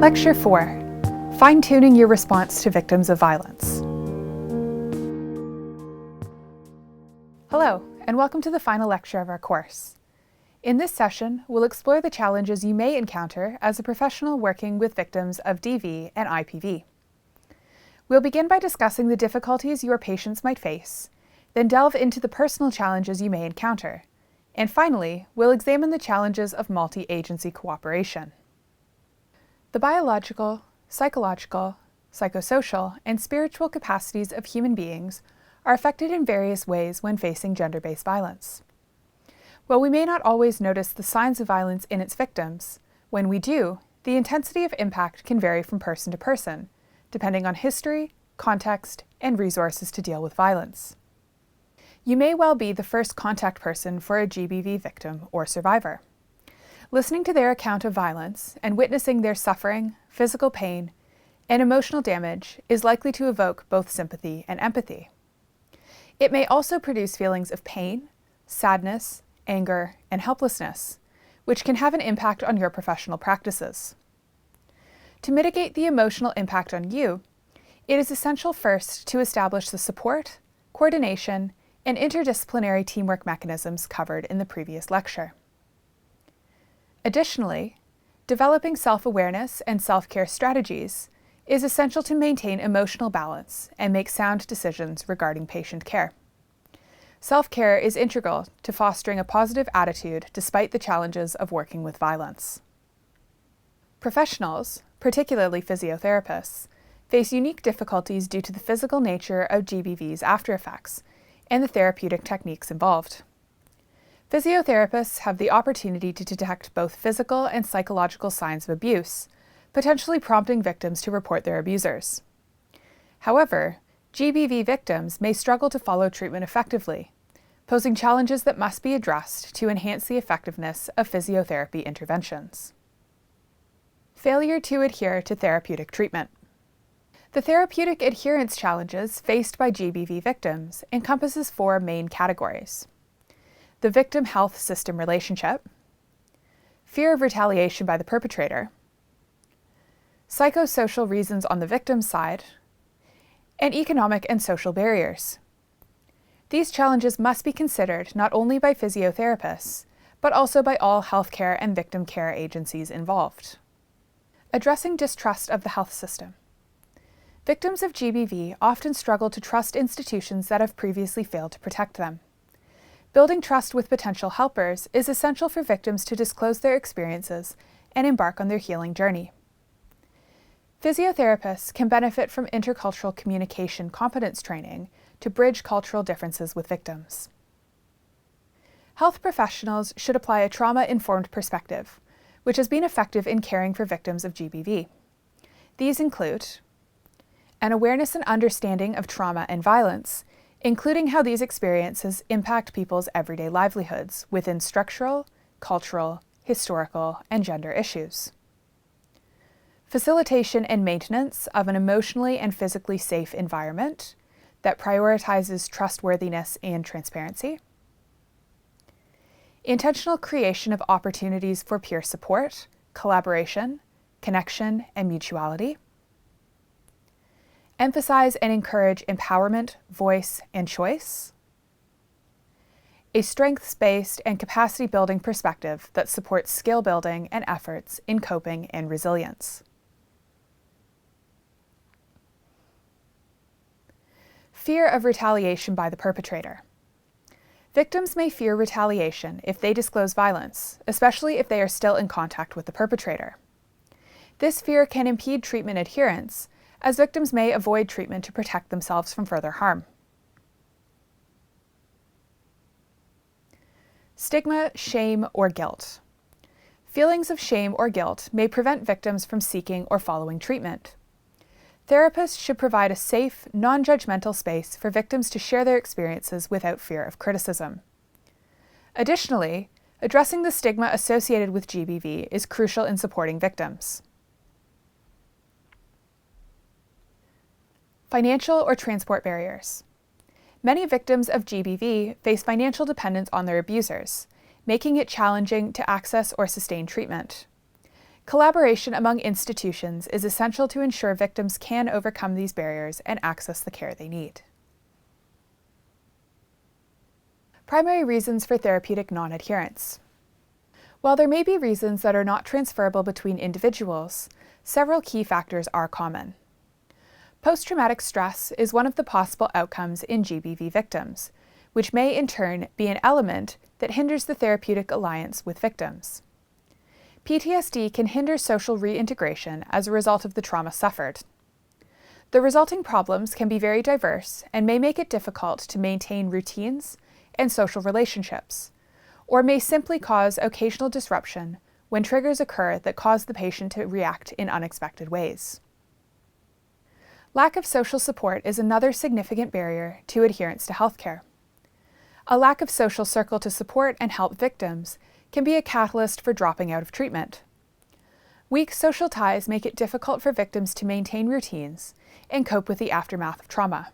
Lecture 4, Fine-Tuning Your Response to Victims of Violence. Hello, and welcome to the final lecture of our course. In this session, we'll explore the challenges you may encounter as a professional working with victims of DV and IPV. We'll begin by discussing the difficulties your patients might face, then delve into the personal challenges you may encounter, and finally, we'll examine the challenges of multi-agency cooperation. The biological, psychological, psychosocial, and spiritual capacities of human beings are affected in various ways when facing gender-based violence. While we may not always notice the signs of violence in its victims, when we do, the intensity of impact can vary from person to person, depending on history, context, and resources to deal with violence. You may well be the first contact person for a GBV victim or survivor. Listening to their account of violence and witnessing their suffering, physical pain, and emotional damage is likely to evoke both sympathy and empathy. It may also produce feelings of pain, sadness, anger, and helplessness, which can have an impact on your professional practices. To mitigate the emotional impact on you, it is essential first to establish the support, coordination, and interdisciplinary teamwork mechanisms covered in the previous lecture. Additionally, developing self-awareness and self-care strategies is essential to maintain emotional balance and make sound decisions regarding patient care. Self-care is integral to fostering a positive attitude despite the challenges of working with violence. Professionals, particularly physiotherapists, face unique difficulties due to the physical nature of GBV's aftereffects and the therapeutic techniques involved. Physiotherapists have the opportunity to detect both physical and psychological signs of abuse, potentially prompting victims to report their abusers. However, GBV victims may struggle to follow treatment effectively, posing challenges that must be addressed to enhance the effectiveness of physiotherapy interventions. Failure to adhere to therapeutic treatment. The therapeutic adherence challenges faced by GBV victims encompasses 4 main categories: the victim-health system relationship, fear of retaliation by the perpetrator, psychosocial reasons on the victim's side, and economic and social barriers. These challenges must be considered not only by physiotherapists, but also by all healthcare and victim care agencies involved. Addressing distrust of the health system. Victims of GBV often struggle to trust institutions that have previously failed to protect them. Building trust with potential helpers is essential for victims to disclose their experiences and embark on their healing journey. Physiotherapists can benefit from intercultural communication competence training to bridge cultural differences with victims. Health professionals should apply a trauma-informed perspective, which has been effective in caring for victims of GBV. These include an awareness and understanding of trauma and violence, including how these experiences impact people's everyday livelihoods within structural, cultural, historical, and gender issues. Facilitation and maintenance of an emotionally and physically safe environment that prioritizes trustworthiness and transparency. Intentional creation of opportunities for peer support, collaboration, connection, and mutuality. Emphasize and encourage empowerment, voice, and choice. A strengths-based and capacity-building perspective that supports skill building and efforts in coping and resilience. Fear of retaliation by the perpetrator. Victims may fear retaliation if they disclose violence, especially if they are still in contact with the perpetrator. This fear can impede treatment adherence, as victims may avoid treatment to protect themselves from further harm. Stigma, shame, or guilt. Feelings of shame or guilt may prevent victims from seeking or following treatment. Therapists should provide a safe, non-judgmental space for victims to share their experiences without fear of criticism. Additionally, addressing the stigma associated with GBV is crucial in supporting victims. Financial or transport barriers. Many victims of GBV face financial dependence on their abusers, making it challenging to access or sustain treatment. Collaboration among institutions is essential to ensure victims can overcome these barriers and access the care they need. Primary reasons for therapeutic non-adherence. While there may be reasons that are not transferable between individuals, several key factors are common. Post-traumatic stress is one of the possible outcomes in GBV victims, which may in turn be an element that hinders the therapeutic alliance with victims. PTSD can hinder social reintegration as a result of the trauma suffered. The resulting problems can be very diverse and may make it difficult to maintain routines and social relationships, or may simply cause occasional disruption when triggers occur that cause the patient to react in unexpected ways. Lack of social support is another significant barrier to adherence to healthcare. A lack of social circle to support and help victims can be a catalyst for dropping out of treatment. Weak social ties make it difficult for victims to maintain routines and cope with the aftermath of trauma.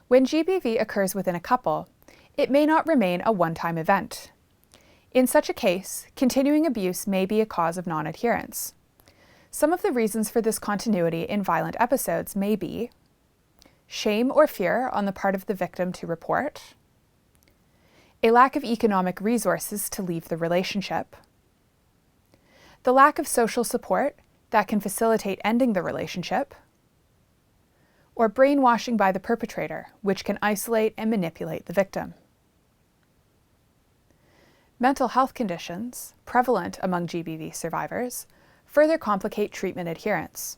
When GBV occurs within a couple, it may not remain a one-time event. In such a case, continuing abuse may be a cause of non-adherence. Some of the reasons for this continuity in violent episodes may be shame or fear on the part of the victim to report, a lack of economic resources to leave the relationship, the lack of social support that can facilitate ending the relationship, or brainwashing by the perpetrator, which can isolate and manipulate the victim. Mental health conditions, prevalent among GBV survivors, further complicate treatment adherence.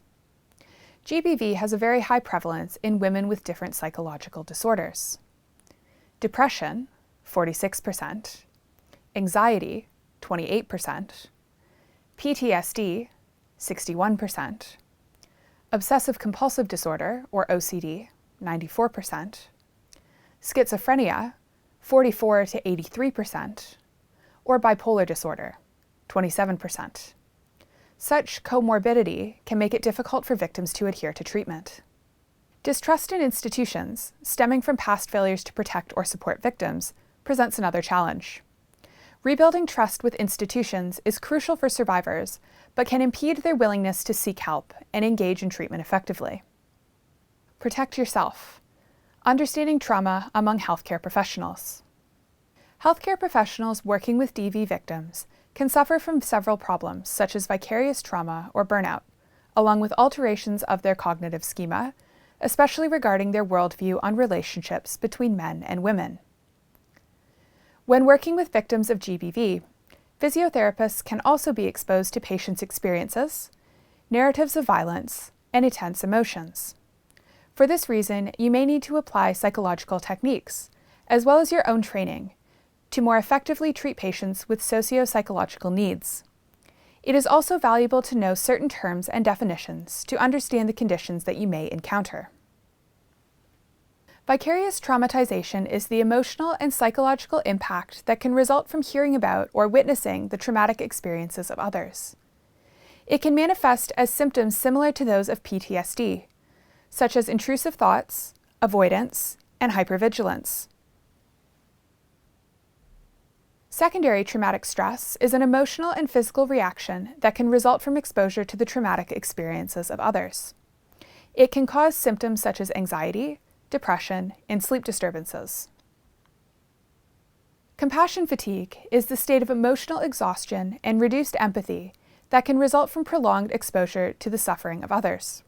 GBV has a very high prevalence in women with different psychological disorders. Depression, 46%, anxiety, 28%, PTSD, 61%, obsessive-compulsive disorder, or OCD, 94%, schizophrenia, 44 to 83%, or bipolar disorder, 27%. Such comorbidity can make it difficult for victims to adhere to treatment. Distrust in institutions, stemming from past failures to protect or support victims, presents another challenge. Rebuilding trust with institutions is crucial for survivors, but can impede their willingness to seek help and engage in treatment effectively. Protect yourself. Understanding trauma among healthcare professionals. Healthcare professionals working with DV victims can suffer from several problems, such as vicarious trauma or burnout, along with alterations of their cognitive schema, especially regarding their worldview on relationships between men and women. When working with victims of GBV, physiotherapists can also be exposed to patients' experiences, narratives of violence, and intense emotions. For this reason, you may need to apply psychological techniques, as well as your own training, to more effectively treat patients with socio-psychological needs. It is also valuable to know certain terms and definitions to understand the conditions that you may encounter. Vicarious traumatization is the emotional and psychological impact that can result from hearing about or witnessing the traumatic experiences of others. It can manifest as symptoms similar to those of PTSD, such as intrusive thoughts, avoidance, and hypervigilance. Secondary traumatic stress is an emotional and physical reaction that can result from exposure to the traumatic experiences of others. It can cause symptoms such as anxiety, depression, and sleep disturbances. Compassion fatigue is the state of emotional exhaustion and reduced empathy that can result from prolonged exposure to the suffering of others.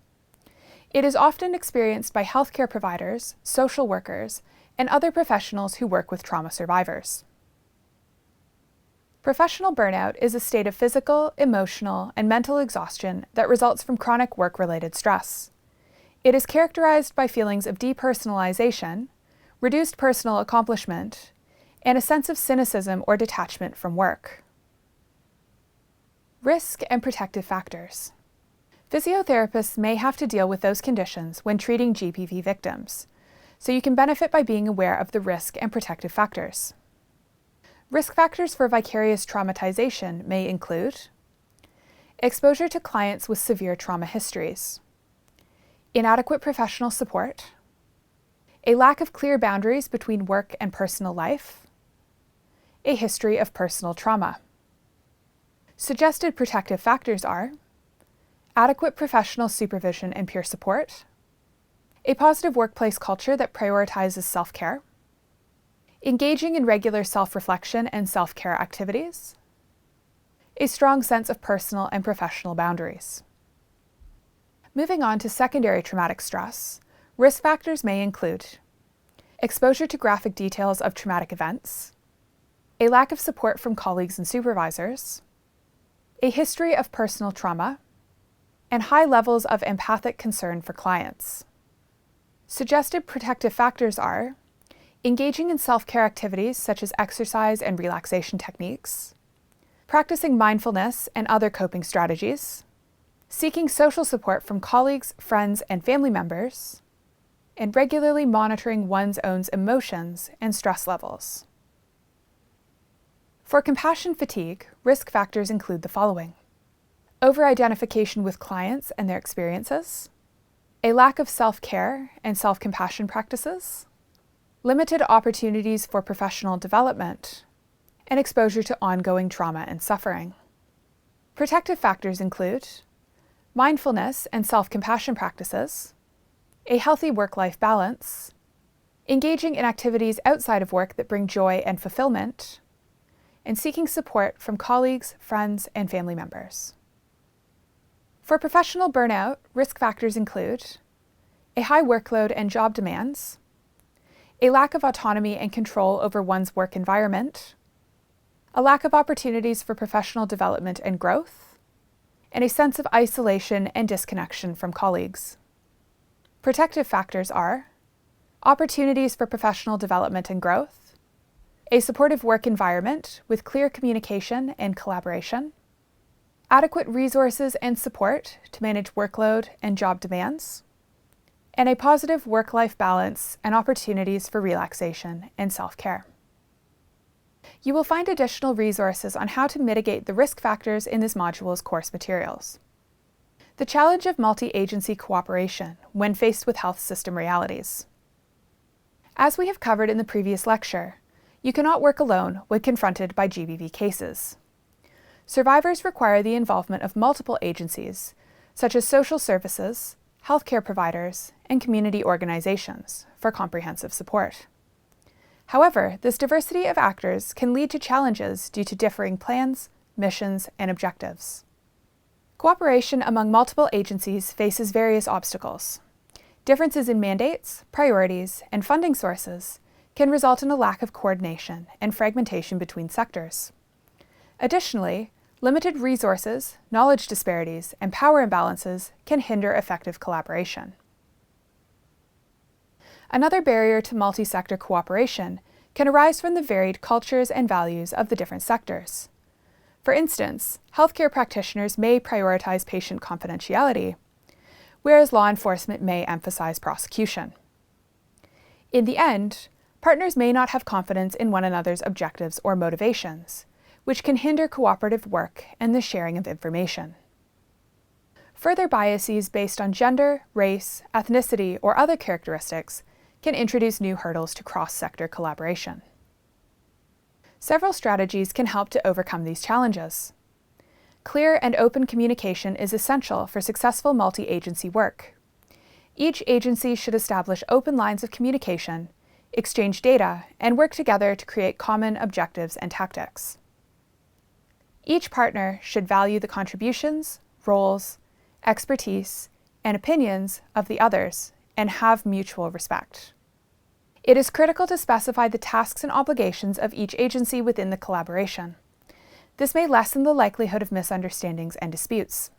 It is often experienced by healthcare providers, social workers, and other professionals who work with trauma survivors. Professional burnout is a state of physical, emotional, and mental exhaustion that results from chronic work-related stress. It is characterized by feelings of depersonalization, reduced personal accomplishment, and a sense of cynicism or detachment from work. Risk and protective factors. Physiotherapists may have to deal with those conditions when treating GBV victims, so you can benefit by being aware of the risk and protective factors. Risk factors for vicarious traumatization may include exposure to clients with severe trauma histories, inadequate professional support, a lack of clear boundaries between work and personal life, a history of personal trauma. Suggested protective factors are adequate professional supervision and peer support, a positive workplace culture that prioritizes self-care, engaging in regular self-reflection and self-care activities, a strong sense of personal and professional boundaries. Moving on to secondary traumatic stress, risk factors may include exposure to graphic details of traumatic events, a lack of support from colleagues and supervisors, a history of personal trauma, and high levels of empathic concern for clients. Suggested protective factors are engaging in self-care activities such as exercise and relaxation techniques, practicing mindfulness and other coping strategies, seeking social support from colleagues, friends, and family members, and regularly monitoring one's own emotions and stress levels. For compassion fatigue, risk factors include the following: over-identification with clients and their experiences, a lack of self-care and self-compassion practices, limited opportunities for professional development, and exposure to ongoing trauma and suffering. Protective factors include mindfulness and self-compassion practices, a healthy work-life balance, engaging in activities outside of work that bring joy and fulfillment, and seeking support from colleagues, friends, and family members. For professional burnout, risk factors include a high workload and job demands, a lack of autonomy and control over one's work environment, a lack of opportunities for professional development and growth, and a sense of isolation and disconnection from colleagues. Protective factors are opportunities for professional development and growth, a supportive work environment with clear communication and collaboration, adequate resources and support to manage workload and job demands, and a positive work-life balance and opportunities for relaxation and self-care. You will find additional resources on how to mitigate the risk factors in this module's course materials. The challenge of multi-agency cooperation when faced with health system realities. As we have covered in the previous lecture, you cannot work alone when confronted by GBV cases. Survivors require the involvement of multiple agencies, such as social services, healthcare providers, and community organizations for comprehensive support. However, this diversity of actors can lead to challenges due to differing plans, missions, and objectives. Cooperation among multiple agencies faces various obstacles. Differences in mandates, priorities, and funding sources can result in a lack of coordination and fragmentation between sectors. Additionally, limited resources, knowledge disparities, and power imbalances can hinder effective collaboration. Another barrier to multi-sector cooperation can arise from the varied cultures and values of the different sectors. For instance, healthcare practitioners may prioritize patient confidentiality, whereas law enforcement may emphasize prosecution. In the end, partners may not have confidence in one another's objectives or motivations, which can hinder cooperative work and the sharing of information. Further biases based on gender, race, ethnicity, or other characteristics can introduce new hurdles to cross-sector collaboration. Several strategies can help to overcome these challenges. Clear and open communication is essential for successful multi-agency work. Each agency should establish open lines of communication, exchange data, and work together to create common objectives and tactics. Each partner should value the contributions, roles, expertise, and opinions of the others and have mutual respect. It is critical to specify the tasks and obligations of each agency within the collaboration. This may lessen the likelihood of misunderstandings and disputes.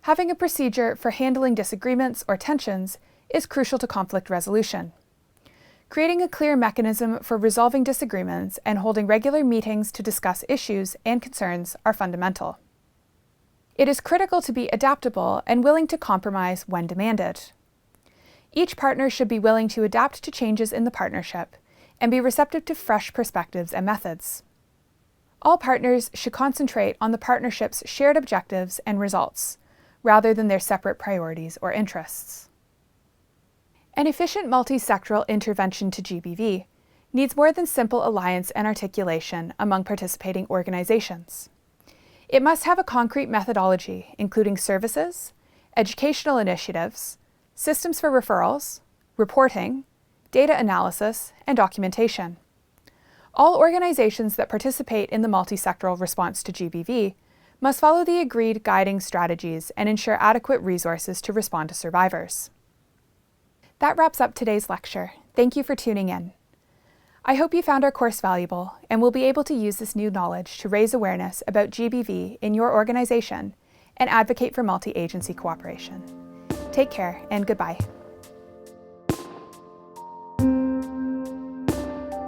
Having a procedure for handling disagreements or tensions is crucial to conflict resolution. Creating a clear mechanism for resolving disagreements and holding regular meetings to discuss issues and concerns are fundamental. It is critical to be adaptable and willing to compromise when demanded. Each partner should be willing to adapt to changes in the partnership and be receptive to fresh perspectives and methods. All partners should concentrate on the partnership's shared objectives and results, rather than their separate priorities or interests. An efficient multi-sectoral intervention to GBV needs more than simple alliance and articulation among participating organizations. It must have a concrete methodology, including services, educational initiatives, systems for referrals, reporting, data analysis, and documentation. All organizations that participate in the multi-sectoral response to GBV must follow the agreed guiding strategies and ensure adequate resources to respond to survivors. That wraps up today's lecture. Thank you for tuning in. I hope you found our course valuable and will be able to use this new knowledge to raise awareness about GBV in your organization and advocate for multi-agency cooperation. Take care and goodbye.